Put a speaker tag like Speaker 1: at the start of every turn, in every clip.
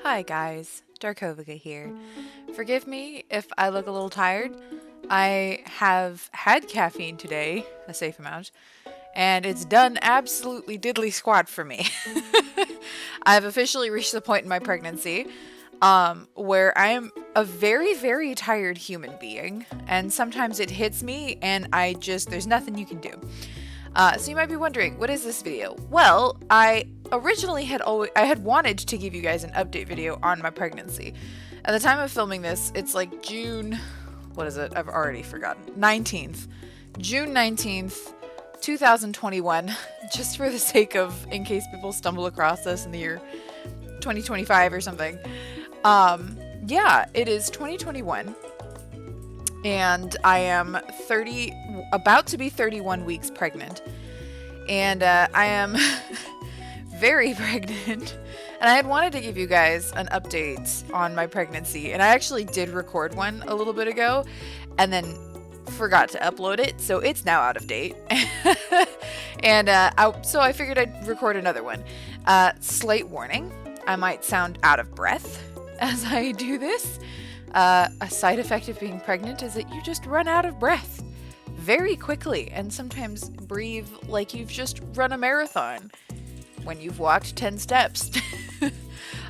Speaker 1: Hi guys, Darkovika here. Forgive me if I look a little tired. I have had caffeine today, a safe amount, and it's done absolutely diddly squat for me. I've officially reached the point in my pregnancy where I am a very, very tired human being, and sometimes it hits me, and there's nothing you can do. So you might be wondering, what is this video? Well, I originally I had wanted to give you guys an update video on my pregnancy. At the time of filming this, it's like June, what is it? I've already forgotten. 19th. June 19th, 2021, just for the sake of, in case people stumble across this in the year 2025 or something. Yeah, it is 2021. And I am about to be 31 weeks pregnant. And I am very pregnant. And I had wanted to give you guys an update on my pregnancy. And I actually did record one a little bit ago and then forgot to upload it. So it's now out of date. And so I figured I'd record another one. Slight warning, I might sound out of breath as I do this. A side effect of being pregnant is that you just run out of breath very quickly and sometimes breathe like you've just run a marathon when you've walked 10 steps.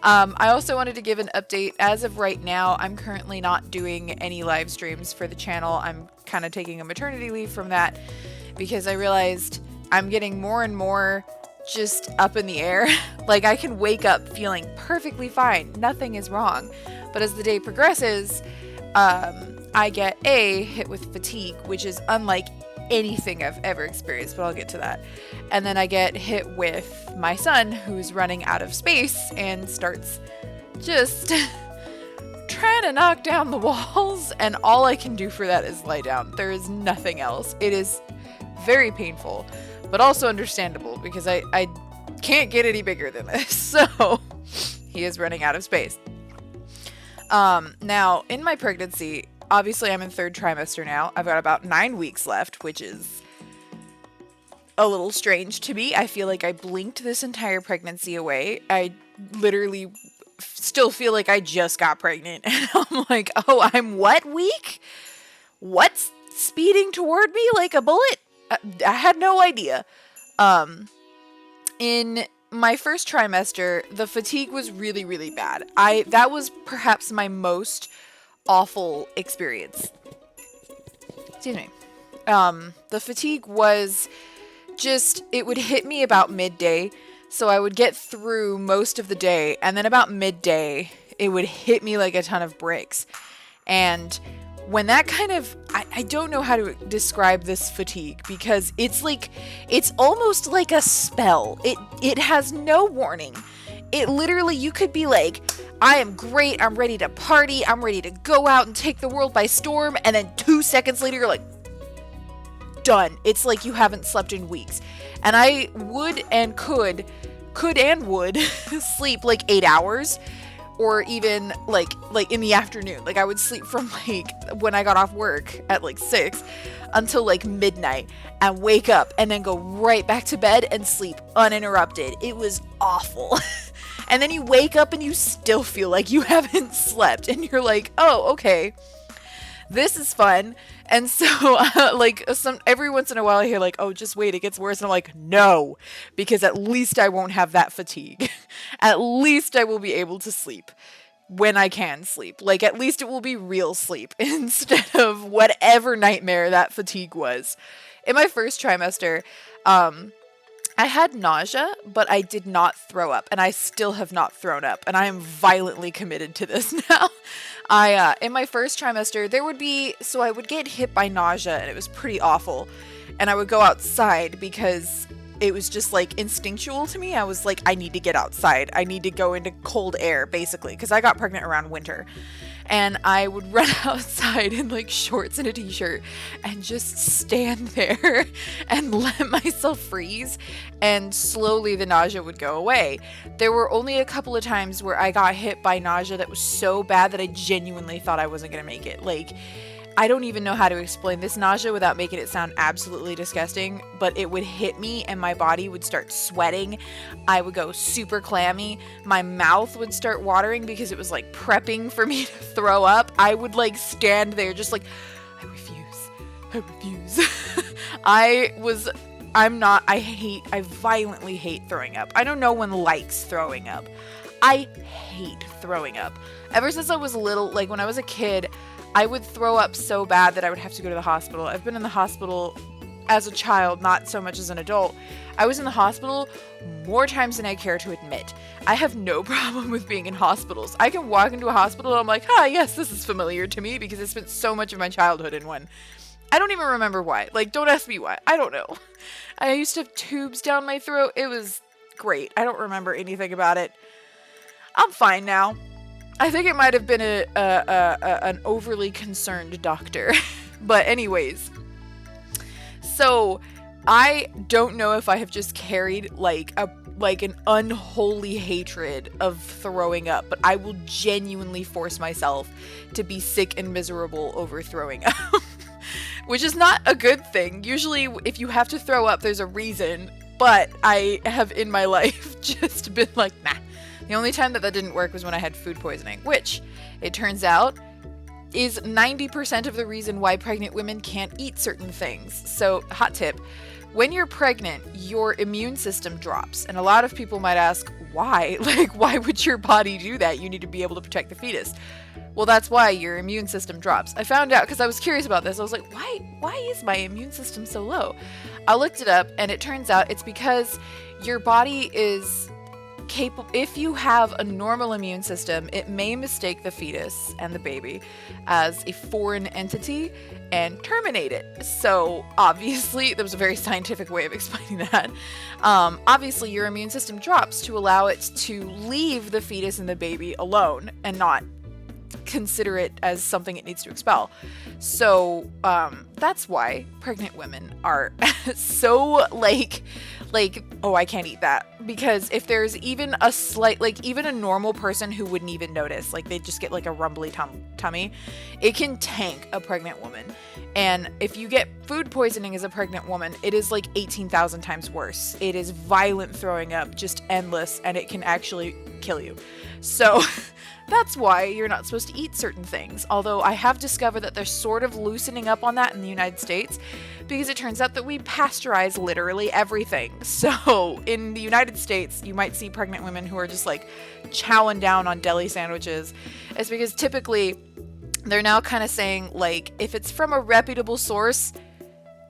Speaker 1: I also wanted to give an update. As of right now, I'm currently not doing any live streams for the channel. I'm kind of taking a maternity leave from that because I realized I'm getting more and more just up in the air. Like, I can wake up feeling perfectly fine. Nothing is wrong. But as the day progresses, I get hit with fatigue, which is unlike anything I've ever experienced, but I'll get to that. And then I get hit with my son, who's running out of space and starts just trying to knock down the walls, and all I can do for that is lie down. There is nothing else. It is very painful, but also understandable because I can't get any bigger than this. So he is running out of space. Now, in my pregnancy, obviously I'm in third trimester now. I've got about 9 weeks left, which is a little strange to me. I feel like I blinked this entire pregnancy away. I literally still feel like I just got pregnant. And I'm like, oh, I'm what week? What's speeding toward me like a bullet? I had no idea. In my first trimester, the fatigue was really, really bad. That was perhaps my most awful experience. Excuse me. The fatigue was just, it would hit me about midday, so I would get through most of the day, and then about midday, it would hit me like a ton of bricks. And when that kind of, I don't know how to describe this fatigue because it's almost like a spell. It has no warning. It literally, you could be like, I am great, I'm ready to party, I'm ready to go out and take the world by storm, and then 2 seconds later you're like, done. It's like you haven't slept in weeks. And I would and could and would sleep like 8 hours. Or even like in the afternoon. Like I would sleep from like when I got off work at like 6 until like midnight and wake up and then go right back to bed and sleep uninterrupted. It was awful. And then you wake up and you still feel like you haven't slept and you're like, oh, okay, this is fun. And so every once in a while I hear like, oh, just wait, it gets worse. And I'm like, no, because at least I won't have that fatigue. At least I will be able to sleep when I can sleep. Like, at least it will be real sleep instead of whatever nightmare that fatigue was. In my first trimester, I had nausea, but I did not throw up, and I still have not thrown up, and I am violently committed to this now. In my first trimester, I would get hit by nausea, and it was pretty awful, and I would go outside because it was just like instinctual to me. I was like, I need to get outside. I need to go into cold air, basically, because I got pregnant around winter. And I would run outside in like shorts and a t-shirt and just stand there and let myself freeze, and slowly the nausea would go away. There were only a couple of times where I got hit by nausea that was so bad that I genuinely thought I wasn't going to make it. Like, I don't even know how to explain this nausea without making it sound absolutely disgusting, but it would hit me and my body would start sweating. I would go super clammy. My mouth would start watering because it was like prepping for me to throw up. I would like stand there just like, I refuse. I violently hate throwing up. I know no one likes throwing up. I hate throwing up. Ever since I was little, like when I was a kid, I would throw up so bad that I would have to go to the hospital. I've been in the hospital as a child, not so much as an adult. I was in the hospital more times than I care to admit. I have no problem with being in hospitals. I can walk into a hospital and I'm like, yes, this is familiar to me because I spent so much of my childhood in one. I don't even remember why. Like, don't ask me why. I don't know. I used to have tubes down my throat. It was great. I don't remember anything about it. I'm fine now. I think it might have been an overly concerned doctor. But anyways. So, I don't know if I have just carried like an unholy hatred of throwing up, but I will genuinely force myself to be sick and miserable over throwing up. Which is not a good thing. Usually, if you have to throw up, there's a reason. But I have in my life just been like, nah. The only time that didn't work was when I had food poisoning, which, it turns out, is 90% of the reason why pregnant women can't eat certain things. So, hot tip, when you're pregnant, your immune system drops. And a lot of people might ask, why? Like, why would your body do that? You need to be able to protect the fetus. Well, that's why your immune system drops. I found out because I was curious about this. I was like, why is my immune system so low? I looked it up and it turns out it's because your body is capable. If you have a normal immune system, it may mistake the fetus and the baby as a foreign entity and terminate it. So obviously, there was a very scientific way of explaining that. Obviously, your immune system drops to allow it to leave the fetus and the baby alone and not consider it as something it needs to expel. So that's why pregnant women are so like oh, I can't eat that, because if there's even a slight, like even a normal person who wouldn't even notice, like they just get like a rumbly tummy, it can tank a pregnant woman. And if you get food poisoning as a pregnant woman, it is like 18,000 times worse. It is violent throwing up, just endless, and it can actually kill you. So that's why you're not supposed to eat certain things. Although I have discovered that they're sort of loosening up on that in the United States, because it turns out that we pasteurize literally everything. So in the United States, you might see pregnant women who are just like chowing down on deli sandwiches. It's because typically they're now kind of saying, like, if it's from a reputable source,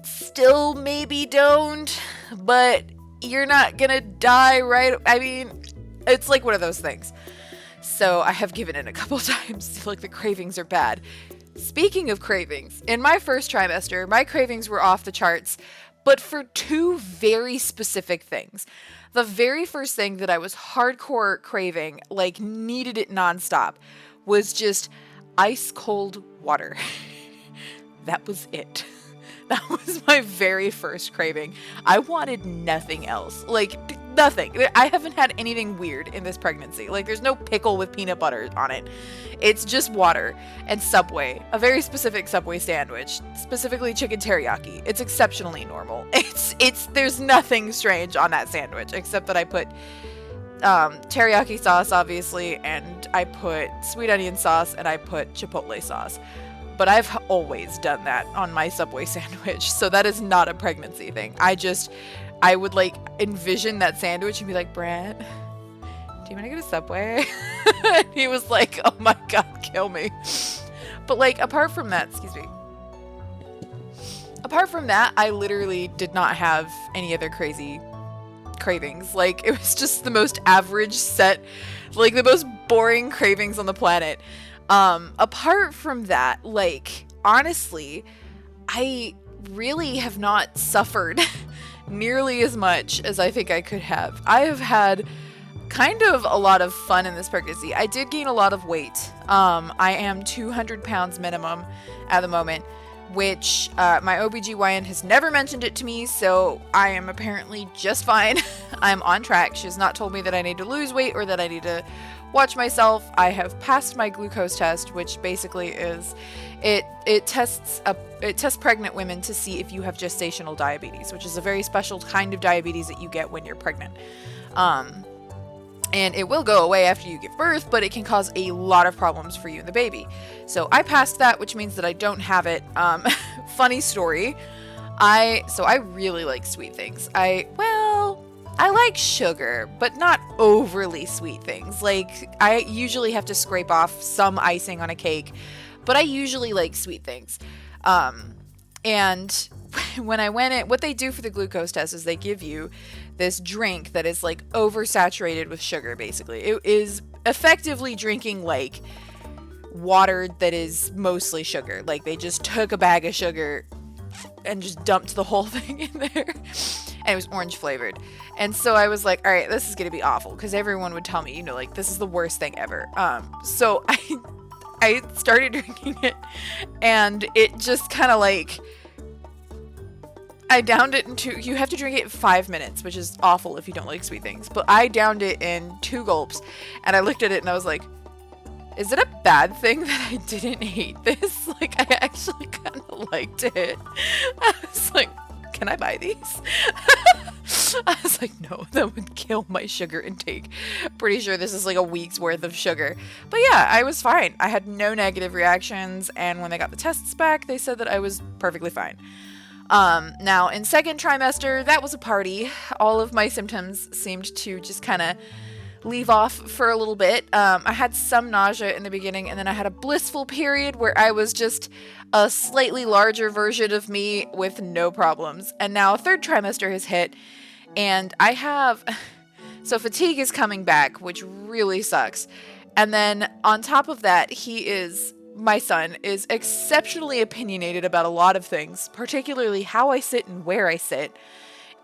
Speaker 1: still maybe don't, but you're not gonna die, right? I mean, it's like one of those things. So I have given in a couple times. Like, the cravings are bad. Speaking of cravings, in my first trimester, my cravings were off the charts, but for two very specific things. The very first thing that I was hardcore craving, like needed it nonstop, was just ice cold water. That was it. That was my very first craving. I wanted nothing else. Like, nothing. I haven't had anything weird in this pregnancy. Like, there's no pickle with peanut butter on it. It's just water and Subway. A very specific Subway sandwich. Specifically chicken teriyaki. It's exceptionally normal. There's nothing strange on that sandwich, except that I put teriyaki sauce, obviously, and I put sweet onion sauce, and I put chipotle sauce. But I've always done that on my Subway sandwich, so that is not a pregnancy thing. I would like envision that sandwich and be like, Brent, do you want to get a Subway? And he was like, oh my God, kill me. But like, apart from that, I literally did not have any other crazy cravings. Like, it was just the most average set, like the most boring cravings on the planet. Apart from that, like, honestly, I really have not suffered nearly as much as I think I could have. I have had kind of a lot of fun in this pregnancy. I did gain a lot of weight. I am 200 pounds minimum at the moment, which my OBGYN has never mentioned it to me, so I am apparently just fine. I'm on track. She has not told me that I need to lose weight or that I need to watch myself. I have passed my glucose test, which basically is it tests pregnant women to see if you have gestational diabetes, which is a very special kind of diabetes that you get when you're pregnant. And it will go away after you give birth, but it can cause a lot of problems for you and the baby. So I passed that, which means that I don't have it. Funny story. I really like sweet things. I like sugar, but not overly sweet things. Like, I usually have to scrape off some icing on a cake, but I usually like sweet things. And when I went in, what they do for the glucose test is they give you this drink that is like oversaturated with sugar, basically. It is effectively drinking like water that is mostly sugar. Like, they just took a bag of sugar and just dumped the whole thing in there. And it was orange flavored. And so I was like, all right, this is going to be awful. Because everyone would tell me, you know, like, this is the worst thing ever. So I started drinking it. And it just kind of like, I downed it in you have to drink it in 5 minutes, which is awful if you don't like sweet things. But I downed it in 2 gulps. And I looked at it and I was like, is it a bad thing that I didn't hate this? Like, I actually kind of liked it. I was like, can I buy these? I was like, no, that would kill my sugar intake. Pretty sure this is like a week's worth of sugar. But yeah, I was fine. I had no negative reactions. And when they got the tests back, they said that I was perfectly fine. Now in second trimester, that was a party. All of my symptoms seemed to just kind of leave off for a little bit. I had some nausea in the beginning, and then I had a blissful period where I was just a slightly larger version of me with no problems. And now third trimester has hit, and I have... So fatigue is coming back, which really sucks. And then on top of that, my son is exceptionally opinionated about a lot of things, particularly how I sit and where I sit.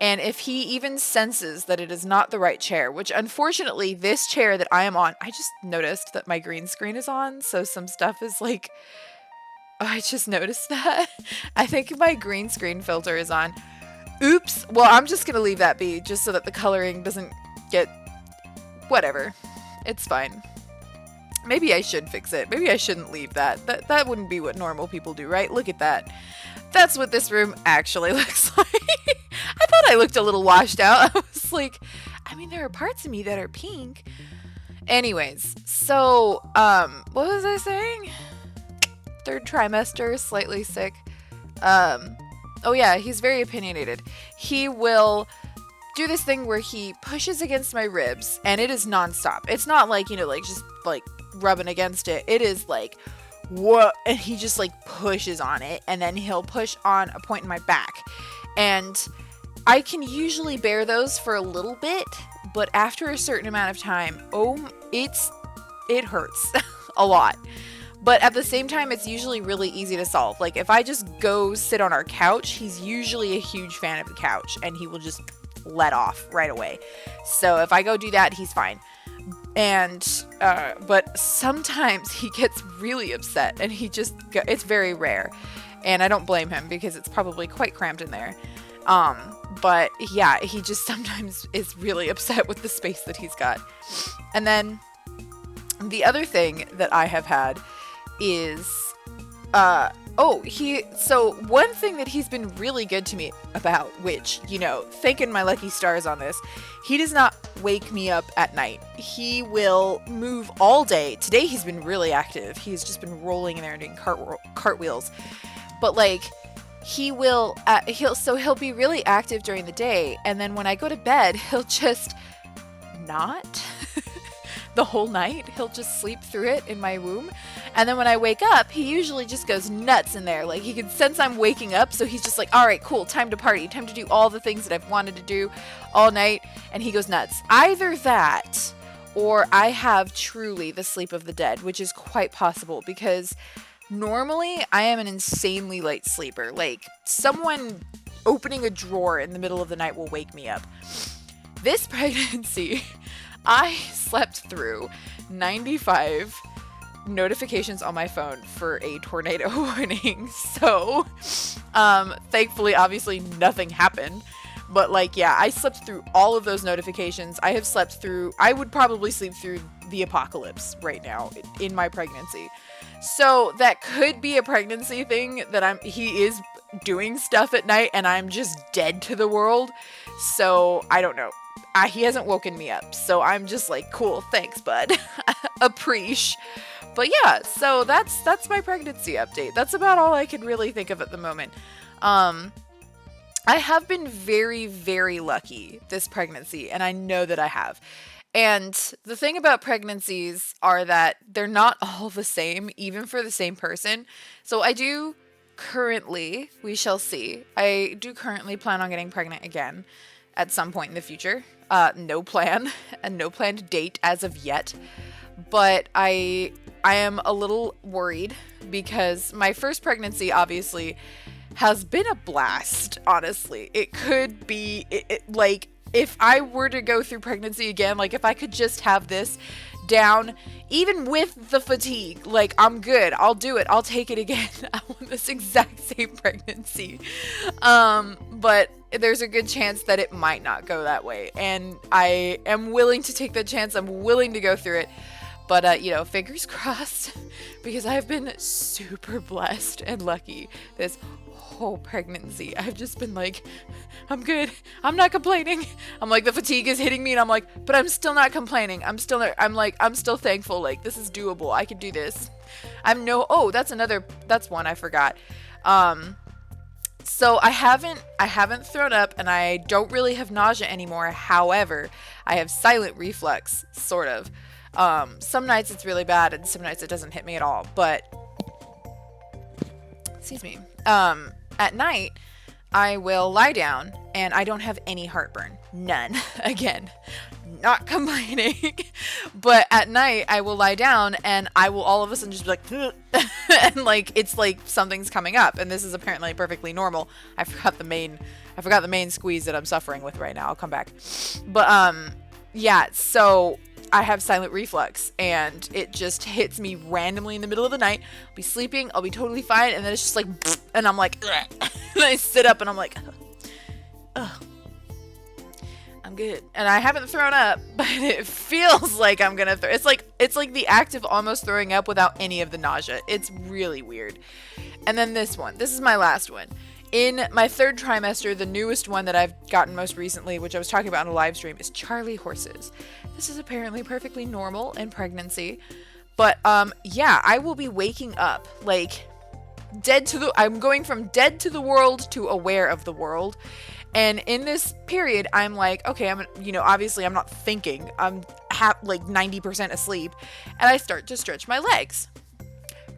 Speaker 1: And if he even senses that it is not the right chair, which unfortunately this chair that I am on, I just noticed that my green screen is on. So some stuff is like, I just noticed that. I think my green screen filter is on. Oops. Well, I'm just going to leave that be just so that the coloring doesn't get whatever. It's fine. Maybe I should fix it. Maybe I shouldn't leave that. That wouldn't be what normal people do, right? Look at that. That's what this room actually looks like. I thought I looked a little washed out. I was like, I mean, there are parts of me that are pink. Anyways, so, what was I saying? Third trimester, slightly sick. Oh yeah, he's very opinionated. He will do this thing where he pushes against my ribs, and it is nonstop. It's not like, you know, like just like rubbing against it. It is like, what? And he just like pushes on it, and then he'll push on a point in my back. And I can usually bear those for a little bit, but after a certain amount of time, it hurts a lot. But at the same time, it's usually really easy to solve. Like, if I just go sit on our couch, he's usually a huge fan of the couch, and he will just let off right away. So if I go do that, he's fine. And, but sometimes he gets really upset, and it's very rare. And I don't blame him, because it's probably quite cramped in there. But yeah, he just sometimes is really upset with the space that he's got. And then the other thing that I have had is, so one thing that he's been really good to me about, which, you know, thanking my lucky stars on this, he does not wake me up at night. He will move all day. Today he's been really active. He's just been rolling in there and doing cartwheels. But like, he'll be really active during the day, and then when I go to bed, he'll just not the whole night. He'll just sleep through it in my womb. And then when I wake up, he usually just goes nuts in there. Like, he can sense I'm waking up, so he's just like, all right, cool, time to party, time to do all the things that I've wanted to do all night. And he goes nuts. Either that, or I have truly the sleep of the dead, which is quite possible, because normally I am an insanely light sleeper. Like, someone opening a drawer in the middle of the night will wake me up. This pregnancy, I slept through 95 notifications on my phone for a tornado warning. So, thankfully, obviously nothing happened. But like, yeah, I slept through all of those notifications. I would probably sleep through the apocalypse right now in my pregnancy. So that could be a pregnancy thing that he is doing stuff at night and I'm just dead to the world. So I don't know. He hasn't woken me up. So I'm just like, cool, thanks, bud. Appreciate. But yeah, so that's my pregnancy update. That's about all I can really think of at the moment. I have been very, very lucky this pregnancy, and I know that I have. And the thing about pregnancies are that they're not all the same, even for the same person. So I do currently, we shall see, I do currently plan on getting pregnant again at some point in the future. No plan, and no planned date as of yet. But I am a little worried because my first pregnancy, obviously, has been a blast, honestly. It could be, like, if I were to go through pregnancy again, like, if I could just have this down, even with the fatigue, like, I'm good. I'll do it. I'll take it again. I want this exact same pregnancy. But there's a good chance that it might not go that way. And I am willing to take the chance. I'm willing to go through it. But, fingers crossed, because I've been super blessed and lucky this whole pregnancy. I've just been like, I'm good. I'm not complaining. I'm like, the fatigue is hitting me and I'm like, but I'm still not complaining. I'm still thankful. Like, this is doable. I can do this. That's one I forgot. So I haven't thrown up and I don't really have nausea anymore. However, I have silent reflux, sort of. Some nights it's really bad and some nights it doesn't hit me at all, but excuse me. At night I will lie down and I don't have any heartburn. None. Again, not complaining. But at night I will lie down and I will all of a sudden just be like and like it's like something's coming up, and this is apparently perfectly normal. I forgot the main squeeze that I'm suffering with right now. I'll come back. But yeah, so I have silent reflux and it just hits me randomly in the middle of the night. I'll be sleeping, I'll be totally fine, and then it's just like, and I'm like, and I sit up and I'm like, ugh, I'm good. And I haven't thrown up, but it feels like I'm gonna throw. It's like the act of almost throwing up without any of the nausea. It's really weird. And then this is my last one. In my third trimester, the newest one that I've gotten most recently, which I was talking about on a live stream, is Charlie horses. This is apparently perfectly normal in pregnancy. But, yeah, I will be waking up, like, I'm going from dead to the world to aware of the world. And in this period, I'm like, okay, obviously I'm not thinking. I'm like 90% asleep. And I start to stretch my legs.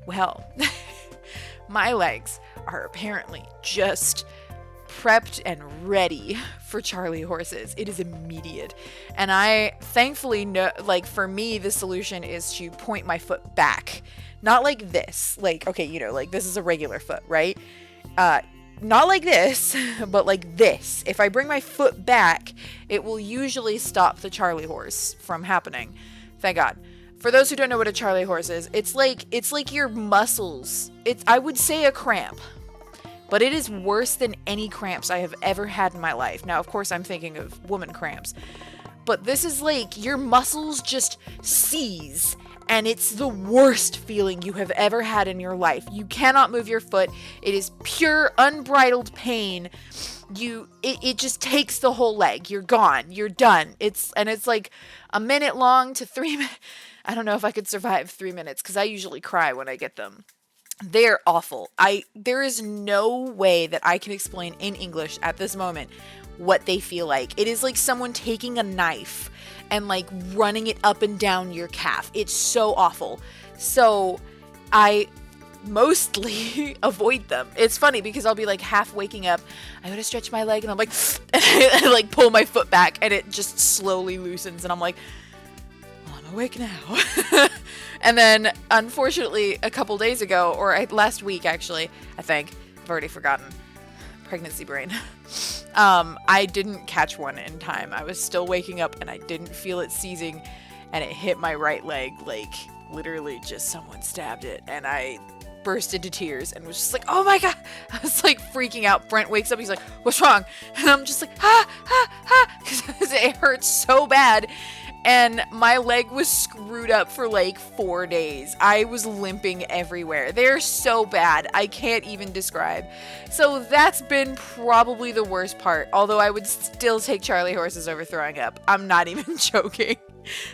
Speaker 1: Well, my legs are apparently just prepped and ready for Charlie horses. It is immediate. And I thankfully know, like, for me, the solution is to point my foot back. Not like this. Like, okay, like this is a regular foot, right? Not like this, but like this. If I bring my foot back, it will usually stop the Charlie horse from happening. Thank God. For those who don't know what a Charlie horse is, it's like your muscles. I would say a cramp, but it is worse than any cramps I have ever had in my life. Now, of course, I'm thinking of woman cramps, but this is like your muscles just seize, and it's the worst feeling you have ever had in your life. You cannot move your foot. It is pure, unbridled pain. It just takes the whole leg. You're gone. You're done. It's like a minute long to 3 minutes. I don't know if I could survive 3 minutes because I usually cry when I get them. They're awful. There is no way that I can explain in English at this moment what they feel like. It is like someone taking a knife and like running it up and down your calf. It's so awful. So I mostly avoid them. It's funny because I'll be like half waking up, I go to stretch my leg and I'm like, and I like pull my foot back and it just slowly loosens and I'm like, awake now. And then unfortunately a couple days ago, or last week actually, I think, I've already forgotten, pregnancy brain, I didn't catch one in time. I was still waking up and I didn't feel it seizing and it hit my right leg, like literally just someone stabbed it, and I burst into tears and was just like, oh my God. I was like freaking out. Brent wakes up, he's like, what's wrong? And I'm just like, because it hurts so bad. and my leg was screwed up for like 4 days. I was limping everywhere. They're so bad. I can't even describe. So that's been probably the worst part. Although I would still take Charlie horses over throwing up. I'm not even joking.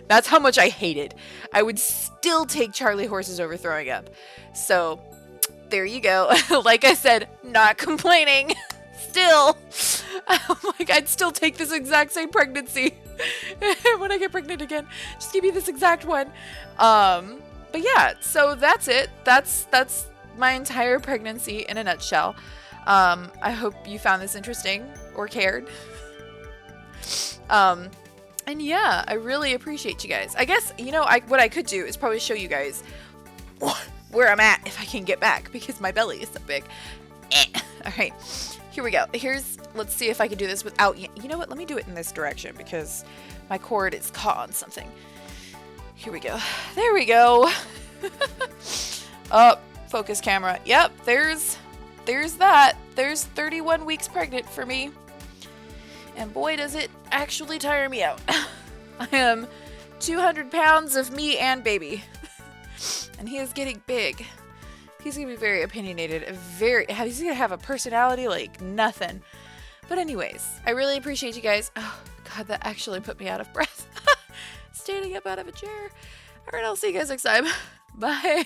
Speaker 1: That's how much I hate it. I would still take Charlie horses over throwing up. So there you go. Like I said, not complaining. Still, oh my God, I'd still take this exact same pregnancy when I get pregnant again. Just give me this exact one. But yeah, so that's it. That's my entire pregnancy in a nutshell. I hope you found this interesting or cared. And yeah, I really appreciate you guys. I guess, you know, what I could do is probably show you guys where I'm at if I can get back, because my belly is so big. All right. Here we go. Let's see if I can do this without, you know what? Let me do it in this direction because my cord is caught on something. Here we go. There we go. Oh, focus camera. Yep, there's that. There's 31 weeks pregnant for me. And boy, does it actually tire me out. I am 200 pounds of me and baby. And he is getting big. He's going to be very opinionated, he's going to have a personality like nothing. But anyways, I really appreciate you guys. Oh, God, that actually put me out of breath. Standing up out of a chair. All right, I'll see you guys next time. Bye.